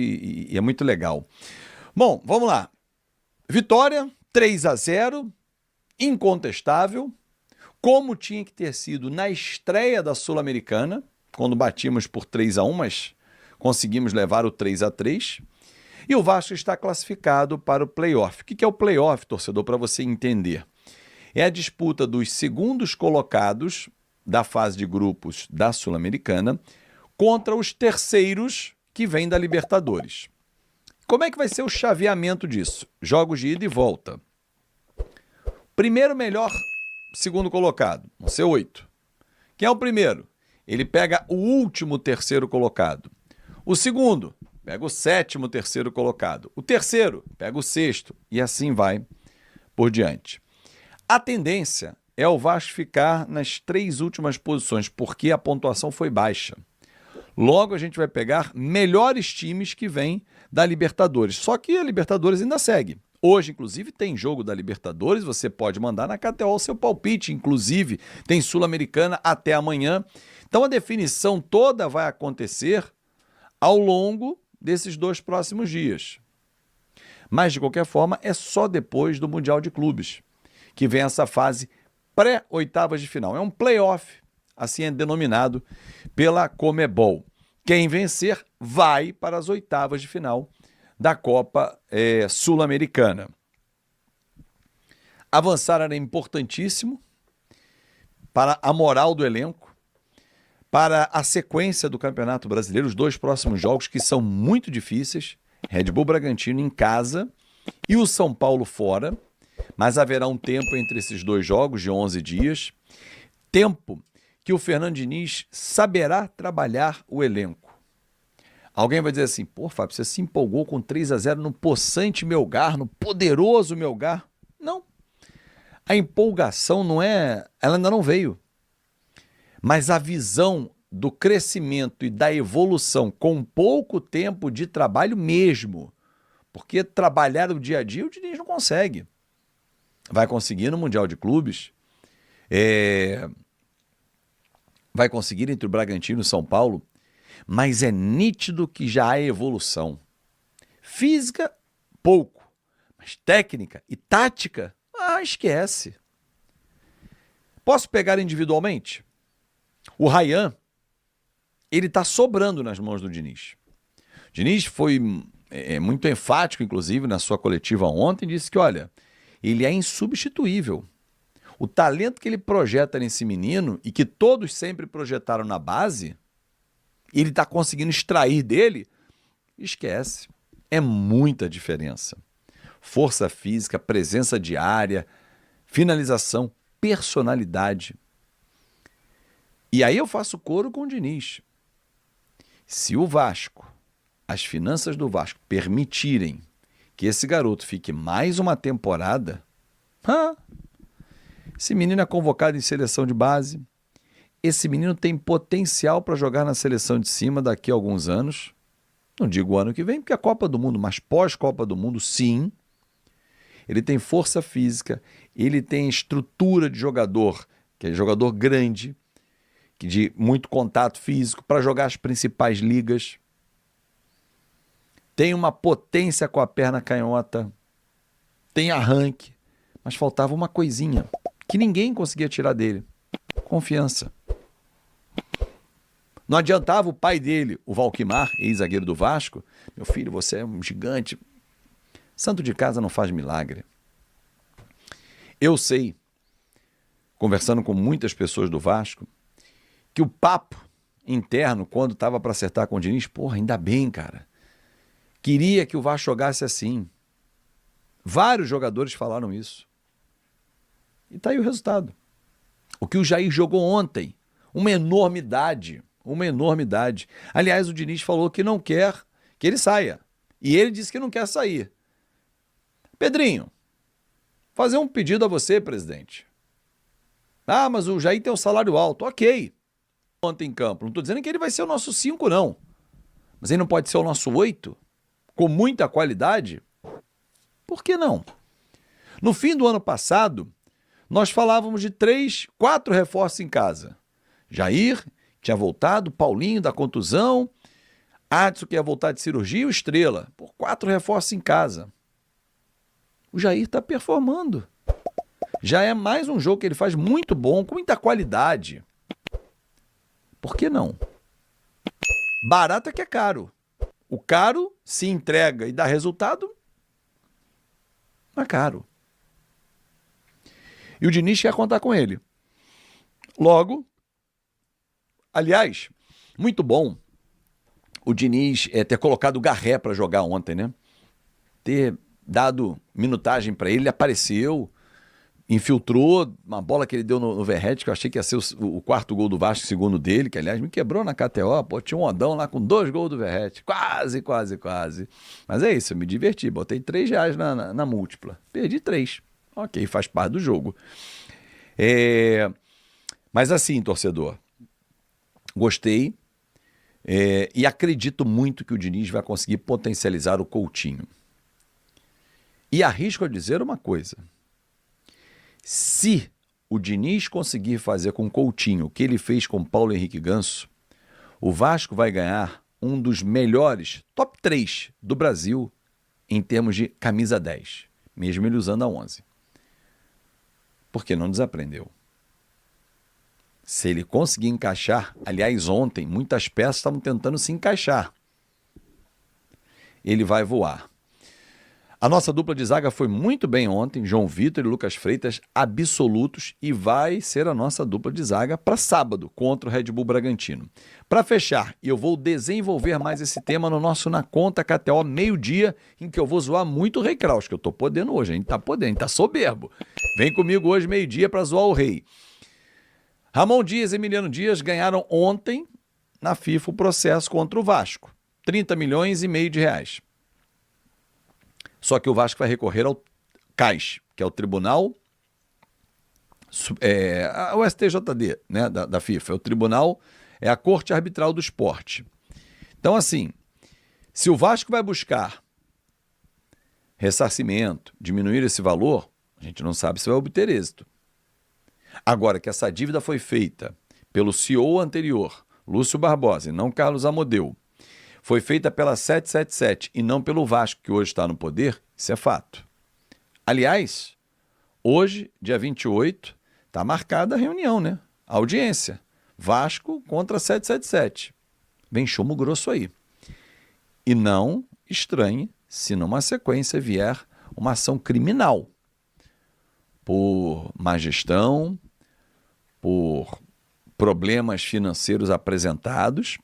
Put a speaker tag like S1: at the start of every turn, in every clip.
S1: e é muito legal. Bom, vamos lá. Vitória, 3-0, incontestável, como tinha que ter sido na estreia da Sul-Americana, quando batimos por 3-1, mas conseguimos levar o 3-3. E o Vasco está classificado para o play-off. O que é o play-off, torcedor, para você entender? É a disputa dos segundos colocados da fase de grupos da Sul-Americana contra os terceiros que vêm da Libertadores. Como é que vai ser o chaveamento disso? Jogos de ida e volta. Primeiro melhor segundo colocado, vão ser 8. Quem é o primeiro? Ele pega o último terceiro colocado. O segundo pega o sétimo terceiro colocado. O terceiro pega o sexto e assim vai por diante. A tendência é o Vasco ficar nas 3 últimas posições, porque a pontuação foi baixa. Logo a gente vai pegar melhores times que vêm da Libertadores. Só que a Libertadores ainda segue. Hoje, inclusive, tem jogo da Libertadores, você pode mandar na KTO o seu palpite, inclusive tem Sul-Americana até amanhã. Então a definição toda vai acontecer ao longo desses 2 próximos dias. Mas, de qualquer forma, é só depois do Mundial de Clubes que vem essa fase pré-oitavas de final. É um play-off, assim é denominado pela Conmebol. Quem vencer vai para as oitavas de final da Copa Sul-Americana. Avançar era importantíssimo para a moral do elenco, para a sequência do Campeonato Brasileiro, os 2 próximos jogos que são muito difíceis, Red Bull Bragantino em casa e o São Paulo fora, mas haverá um tempo entre esses 2 jogos de 11 dias, tempo que o Fernando Diniz saberá trabalhar o elenco. Alguém vai dizer assim, pô, Fábio, você se empolgou com 3-0 no possante Melgar, no poderoso Melgar. Não. A empolgação ela ainda não veio. Mas a visão do crescimento e da evolução com pouco tempo de trabalho mesmo, porque trabalhar o dia a dia o Diniz não consegue. Vai conseguir no Mundial de Clubes, vai conseguir entre o Bragantino e o São Paulo, mas é nítido que já há evolução. Física, pouco, mas técnica e tática, esquece. Posso pegar individualmente? O Ryan, ele está sobrando nas mãos do Diniz. O Diniz foi muito enfático, inclusive, na sua coletiva ontem, disse que, olha, ele é insubstituível. O talento que ele projeta nesse menino e que todos sempre projetaram na base, ele está conseguindo extrair dele, esquece. É muita diferença. Força física, presença diária, finalização, personalidade. E aí eu faço coro com o Diniz. Se o Vasco, as finanças do Vasco permitirem que esse garoto fique mais uma temporada, esse menino é convocado em seleção de base, esse menino tem potencial para jogar na seleção de cima daqui a alguns anos, não digo o ano que vem, porque é a Copa do Mundo, mas pós-Copa do Mundo, sim. Ele tem força física, ele tem estrutura de jogador, que é jogador grande, de muito contato físico, para jogar as principais ligas. Tem uma potência com a perna canhota, tem arranque, mas faltava uma coisinha que ninguém conseguia tirar dele: confiança. Não adiantava o pai dele, o Valquimar, ex-zagueiro do Vasco, meu filho, você é um gigante. Santo de casa não faz milagre. Eu sei, conversando com muitas pessoas do Vasco, que o papo interno, quando estava para acertar com o Diniz, porra, ainda bem, cara. Queria que o Vasco jogasse assim. Vários jogadores falaram isso. E tá aí o resultado. O que o Jair jogou ontem, uma enormidade. Aliás, o Diniz falou que não quer que ele saia. E ele disse que não quer sair. Pedrinho, fazer um pedido a você, presidente. Mas o Jair tem um salário alto. Ok. Ontem em campo. Não estou dizendo que ele vai ser o nosso 5, não. Mas ele não pode ser o nosso 8? Com muita qualidade? Por que não? No fim do ano passado, nós falávamos de 3, 4 reforços em casa. Jair tinha voltado, Paulinho da contusão, Adson que ia voltar de cirurgia e o Estrela. Por 4 reforços em casa. O Jair está performando. Já é mais um jogo que ele faz muito bom, com muita qualidade. Por que não? Barato é que é caro. O caro se entrega e dá resultado, é caro. E o Diniz quer contar com ele. Logo, aliás, muito bom o Diniz ter colocado o Garré para jogar ontem, né? Ter dado minutagem para ele apareceu, infiltrou uma bola que ele deu no Verratti, que eu achei que ia ser o 4º gol do Vasco, segundo dele, que aliás me quebrou na KTO, pô, tinha um Odão lá com 2 gols do Verratti, quase. Mas é isso, eu me diverti, botei R$3 na múltipla, perdi 3, ok, faz parte do jogo. Mas assim, torcedor, gostei e acredito muito que o Diniz vai conseguir potencializar o Coutinho. E arrisco a dizer uma coisa, se o Diniz conseguir fazer com o Coutinho o que ele fez com Paulo Henrique Ganso, o Vasco vai ganhar um dos melhores top 3 do Brasil em termos de camisa 10, mesmo ele usando a 11. Porque não desaprendeu. Se ele conseguir encaixar, aliás, ontem muitas peças estavam tentando se encaixar, ele vai voar. A nossa dupla de zaga foi muito bem ontem, João Vitor e Lucas Freitas absolutos, e vai ser a nossa dupla de zaga para sábado contra o Red Bull Bragantino. Para fechar, eu vou desenvolver mais esse tema no nosso Na Conta KTO meio-dia, em que eu vou zoar muito o Rei Kraus, que eu tô podendo hoje, a gente tá podendo, a gente tá soberbo. Vem comigo hoje meio-dia para zoar o Rei. Ramon Dias e Emiliano Dias ganharam ontem na FIFA o processo contra o Vasco, 30 milhões e meio de reais. Só que o Vasco vai recorrer ao CAIS, que é o Tribunal, o STJD, né, da FIFA, é o Tribunal, é a Corte Arbitral do Esporte. Então, assim, se o Vasco vai buscar ressarcimento, diminuir esse valor, a gente não sabe se vai obter êxito. Agora que essa dívida foi feita pelo CEO anterior, Lúcio Barbosa, e não Carlos Amodeu, foi feita pela 777 e não pelo Vasco, que hoje está no poder, isso é fato. Aliás, hoje, dia 28, está marcada a reunião, né? A audiência. Vasco contra 777. Vem chumbo grosso aí. E não estranhe se numa sequência vier uma ação criminal por má gestão, por problemas financeiros apresentados.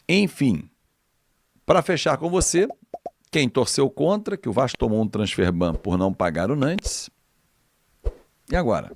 S1: Enfim, para fechar com você, quem torceu contra, que o Vasco tomou um transfer ban por não pagar o Nantes. E agora?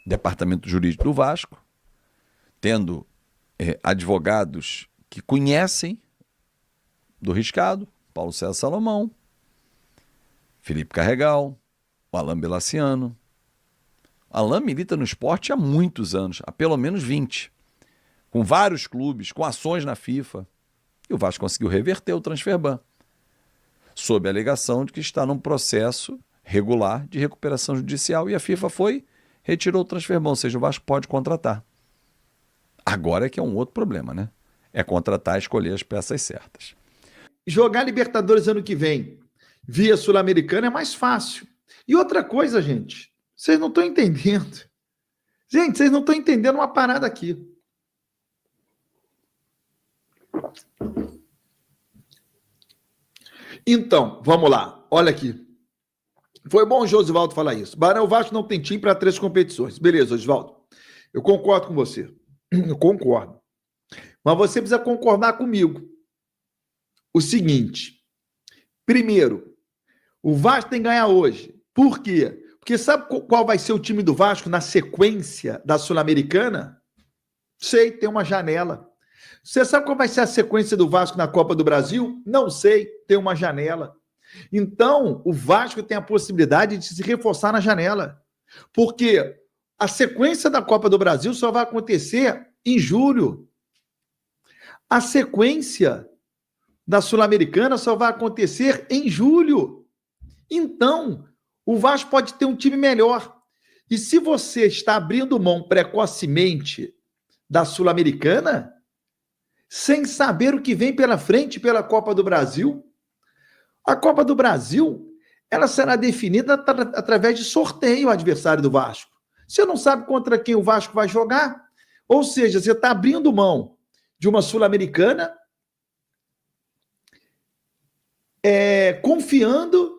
S1: Departamento Jurídico do Vasco, tendo advogados que conhecem do riscado, Paulo César Salomão, Felipe Carregal, o Alain Belaciano. Alain milita no esporte há muitos anos, há pelo menos 20. Com vários clubes, com ações na FIFA. E o Vasco conseguiu reverter o transfer ban, sob a alegação de que está num processo regular de recuperação judicial. E a FIFA retirou o transfer ban, ou seja, o Vasco pode contratar. Agora é que é um outro problema, né? É contratar e escolher as peças certas.
S2: Jogar Libertadores ano que vem via Sul-Americana é mais fácil. E outra coisa, gente, vocês não estão entendendo. Gente, vocês não estão entendendo uma parada aqui. Então, vamos lá. Olha aqui. Foi bom o Josivaldo falar isso. O Vasco não tem time para 3 competições. Beleza, Josivaldo. Eu concordo com você. Eu concordo. Mas você precisa concordar comigo. O seguinte. Primeiro, o Vasco tem que ganhar hoje. Por quê? Porque sabe qual vai ser o time do Vasco na sequência da Sul-Americana? Sei, tem uma janela. Você sabe qual vai ser a sequência do Vasco na Copa do Brasil? Não sei, tem uma janela. Então, o Vasco tem a possibilidade de se reforçar na janela. Porque a sequência da Copa do Brasil só vai acontecer em julho. A sequência da Sul-Americana só vai acontecer em julho. Então, o Vasco pode ter um time melhor. E se você está abrindo mão precocemente da Sul-Americana, sem saber o que vem pela frente pela Copa do Brasil. A Copa do Brasil, ela será definida através de sorteio, o adversário do Vasco. Você não sabe contra quem o Vasco vai jogar, ou seja, você está abrindo mão de uma Sul-Americana, confiando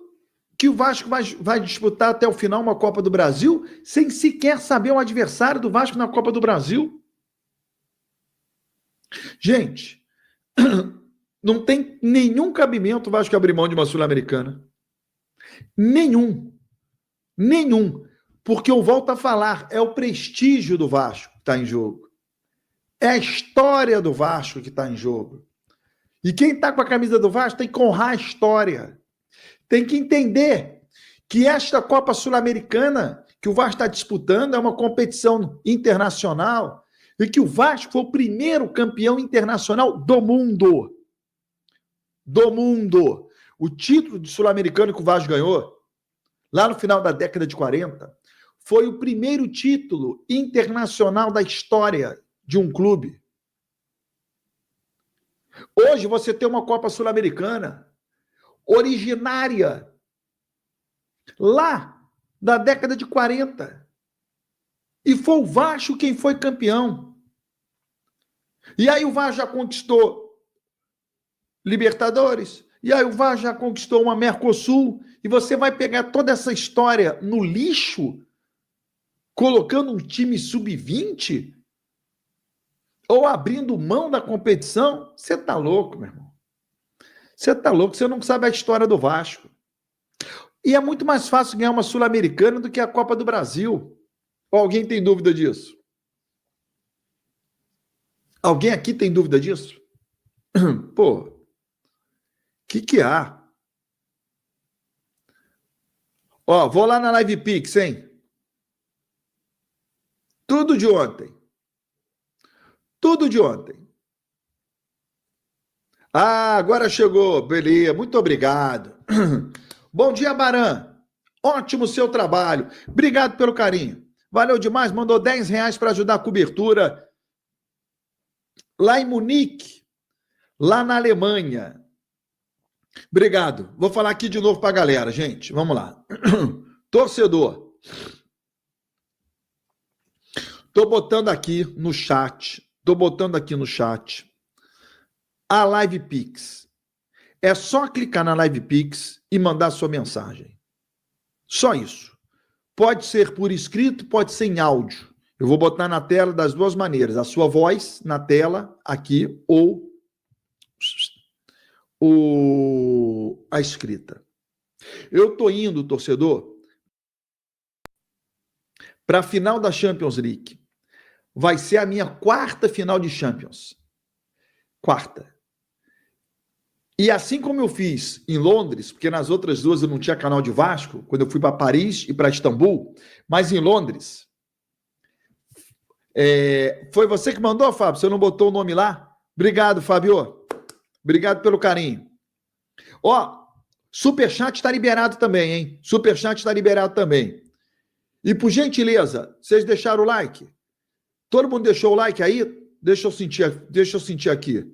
S2: que o Vasco vai disputar até o final uma Copa do Brasil, sem sequer saber o adversário do Vasco na Copa do Brasil. Gente, não tem nenhum cabimento o Vasco abrir mão de uma Sul-Americana. Nenhum. Porque eu volto a falar, é o prestígio do Vasco que está em jogo. É a história do Vasco que está em jogo. E quem está com a camisa do Vasco tem que honrar a história. Tem que entender que esta Copa Sul-Americana que o Vasco está disputando é uma competição internacional e que o Vasco foi o primeiro campeão internacional do mundo. Do mundo. O título de Sul-Americano que o Vasco ganhou, lá no final da década de 40, foi o primeiro título internacional da história de um clube. Hoje você tem uma Copa Sul-Americana originária lá da década de 40. E foi o Vasco quem foi campeão. E aí o Vasco já conquistou Libertadores, e aí o Vasco já conquistou uma Mercosul, e você vai pegar toda essa história no lixo, colocando um time sub-20, ou abrindo mão da competição? Você tá louco, meu irmão. Você tá louco, você não sabe a história do Vasco. E é muito mais fácil ganhar uma Sul-Americana do que a Copa do Brasil. Ou alguém tem dúvida disso? Alguém aqui tem dúvida disso? Pô, o que há? Ó, vou lá na Live Pix, hein? Tudo de ontem. Tudo de ontem. Ah, agora chegou. Beleza, muito obrigado. Bom dia, Baran. Ótimo seu trabalho. Obrigado pelo carinho. Valeu demais. Mandou R$10 para ajudar a cobertura lá em Munique, lá na Alemanha. Obrigado. Vou falar aqui de novo para a galera, gente. Vamos lá. Torcedor. Tô botando aqui no chat. A Live Pix. É só clicar na Live Pix e mandar sua mensagem. Só isso. Pode ser por escrito, pode ser em áudio. Eu vou botar na tela das duas maneiras. A sua voz na tela, aqui, ou a escrita. Eu tô indo, torcedor, para a final da Champions League. Vai ser a minha quarta final de Champions. Quarta. E assim como eu fiz em Londres, porque nas outras duas eu não tinha canal de Vasco, quando eu fui para Paris e para Istambul, mas em Londres, foi você que mandou, Fábio? Você não botou o nome lá? Obrigado, Fábio. Obrigado pelo carinho. Ó, superchat está liberado também, hein? Superchat está liberado também. E por gentileza, vocês deixaram o like? Todo mundo deixou o like aí? Deixa eu sentir aqui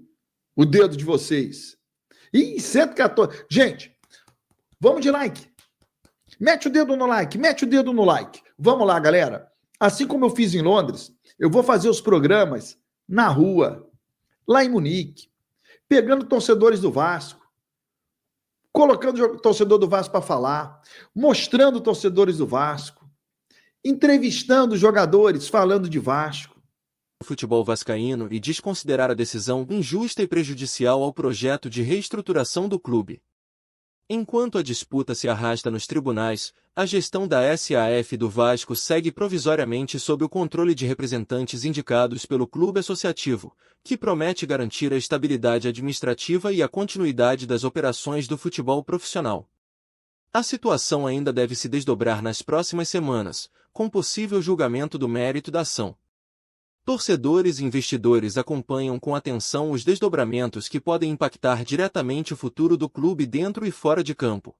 S2: o dedo de vocês. Ih, 114. Gente, vamos de like. Mete o dedo no like. Vamos lá, galera. Assim como eu fiz em Londres, eu vou fazer os programas na rua, lá em Munique, pegando torcedores do Vasco, colocando o torcedor do Vasco para falar, mostrando torcedores do Vasco, entrevistando jogadores falando de Vasco.
S3: Futebol vascaíno e desconsiderar a decisão injusta e prejudicial ao projeto de reestruturação do clube. Enquanto a disputa se arrasta nos tribunais, a gestão da SAF do Vasco segue provisoriamente sob o controle de representantes indicados pelo clube associativo, que promete garantir a estabilidade administrativa e a continuidade das operações do futebol profissional. A situação ainda deve se desdobrar nas próximas semanas, com possível julgamento do mérito da ação. Torcedores e investidores acompanham com atenção os desdobramentos que podem impactar diretamente o futuro do clube dentro e fora de campo.